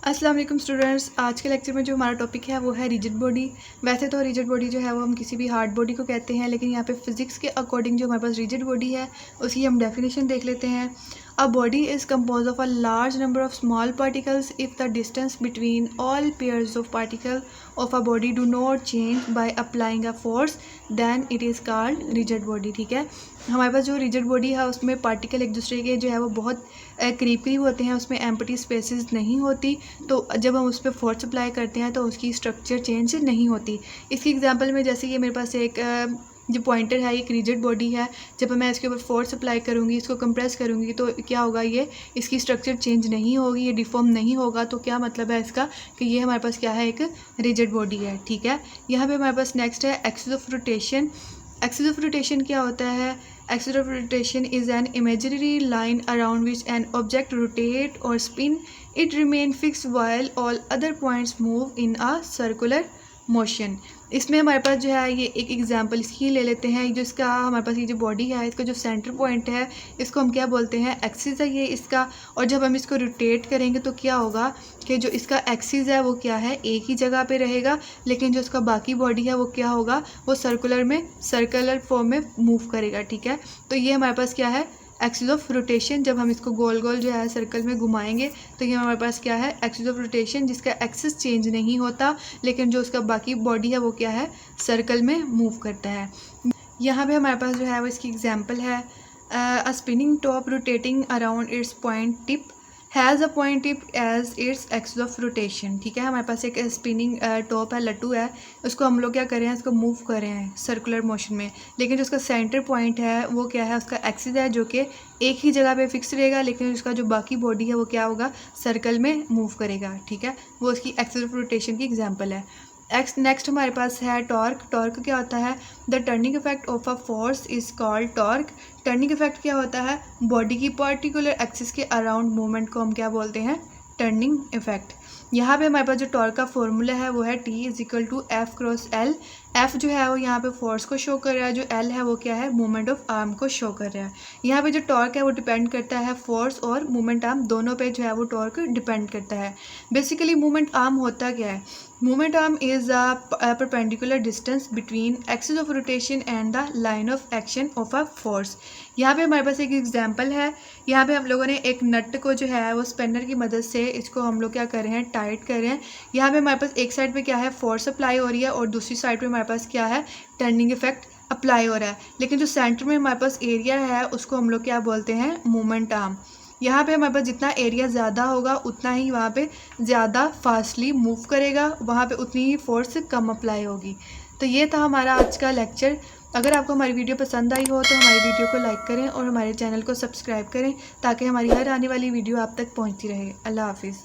अस्सलाम वालेकुम स्टूडेंट्स। आज के लेक्चर में जो हमारा टॉपिक है वो है रिजिड बॉडी। वैसे तो रिजिड बॉडी जो है वो हम किसी भी हार्ड बॉडी को कहते हैं, लेकिन यहाँ पे फिजिक्स के अकॉर्डिंग जो हमारे पास रिजिड बॉडी है उसकी हम डेफिनेशन देख लेते हैं। A body is compose of a large number of small particles if the distance between all pairs of particle of a body do not change by applying a force then it is called rigid body. ठीक है, हमारे पास जो rigid body है उसमें particle एक दूसरे के जो है वो बहुत करीब करीब होते हैं, उसमें एम्प्टी स्पेसेस नहीं होती, तो जब हम उस पर फोर्स अप्लाई करते हैं तो उसकी स्ट्रक्चर चेंज नहीं होती। इसकी एग्जांपल में जैसे ये मेरे पास एक जो पॉइंटर है, एक रिजिड बॉडी है, जब मैं इसके ऊपर फोर्स अप्लाई करूँगी, इसको कंप्रेस करूँगी तो क्या होगा, ये इसकी स्ट्रक्चर चेंज नहीं होगी, ये डिफॉर्म नहीं होगा। तो क्या मतलब है इसका कि ये हमारे पास क्या है, एक रिजिड बॉडी है। ठीक है, यहाँ पे हमारे पास नेक्स्ट है axis of rotation. Axis of rotation क्या होता है? Axis of rotation is an imaginary line around which an object rotate or spin. It remain fixed while all other points move in a circular motion. इसमें हमारे पास जो है ये एक example इसकी ले लेते हैं। जो इसका हमारे पास ये जो बॉडी है, इसका जो सेंटर पॉइंट है इसको हम क्या बोलते हैं, एक्सिस है ये इसका। और जब हम इसको रोटेट करेंगे तो क्या होगा कि जो इसका एक्सिस है वो क्या है, एक ही जगह पे रहेगा, लेकिन जो इसका बाकी बॉडी है वो क्या होगा, वो सर्कुलर फॉर्म में मूव करेगा। ठीक है, तो ये हमारे पास क्या है, एक्सिस ऑफ रोटेशन। जब हम इसको गोल गोल जो है सर्कल में घुमाएंगे तो ये हमारे पास क्या है, एक्सिस ऑफ रोटेशन, जिसका एक्सिस चेंज नहीं होता, लेकिन जो उसका बाकी बॉडी है वो क्या है, सर्कल में मूव करता है। यहाँ पे हमारे पास जो है वो इसकी एग्जांपल है, a spinning top rotating around its point tip has a point tip as its axis of rotation. ठीक है, हमारे पास एक स्पिनिंग टॉप है, लट्टू है, उसको हम लोग क्या कर रहे हैं, इसको मूव कर रहे हैं सर्कुलर मोशन में, लेकिन जो उसका सेंटर पॉइंट है वो क्या है, उसका एक्सिस है जो कि एक ही जगह पे फिक्स रहेगा, लेकिन उसका जो बाकी बॉडी है वो क्या होगा, सर्कल में मूव करेगा। ठीक है, वो उसकी एक्सिस ऑफ रोटेशन की एग्जाम्पल है। नेक्स्ट हमारे पास है टॉर्क। टॉर्क क्या होता है, the turning effect of a force is called torque. Turning effect क्या होता है, बॉडी की पर्टिकुलर एक्सिस के अराउंड मूवमेंट को हम क्या बोलते हैं, टर्निंग इफेक्ट। यहाँ पे हमारे पास जो टॉर्क का फॉर्मूला है वो है T = F cross L। F जो है वो यहाँ पे फोर्स को शो कर रहा है, जो L है वो क्या है, मूवमेंट ऑफ आर्म को शो कर रहा है। यहाँ पे जो टॉर्क है वो डिपेंड करता है फोर्स और मूवमेंट आर्म दोनों पे जो है वो टॉर्क डिपेंड करता है। बेसिकली मूवमेंट आर्म होता क्या है, movement arm is a perpendicular distance between axis of rotation and the line of action of a force. यहाँ पे हमारे पास एक एग्जांपल है, यहाँ पे हम लोगों ने एक नट को जो है वो स्पेनर की मदद से इसको हम लोग क्या कर रहे हैं, टाइट कर रहे हैं। यहाँ पे हमारे पास एक साइड पे क्या है, फोर्स अप्लाई हो रही है, और दूसरी साइड पे हमारे पास क्या है, टर्निंग इफेक्ट अप्लाई हो रहा है। लेकिन जो सेंटर में हमारे पास एरिया है उसको हम लोग क्या बोलते हैं, मूवमेंट आर्म। यहाँ पे हमारे पास जितना एरिया ज़्यादा होगा उतना ही वहाँ पे ज़्यादा फास्टली मूव करेगा, वहाँ पे उतनी ही फोर्स कम अप्लाई होगी। तो ये था हमारा आज का लेक्चर। अगर आपको हमारी वीडियो पसंद आई हो तो हमारी वीडियो को लाइक करें और हमारे चैनल को सब्सक्राइब करें, ताकि हमारी हर आने वाली वीडियो आप तक पहुँचती रहे। अल्लाह हाफिज़।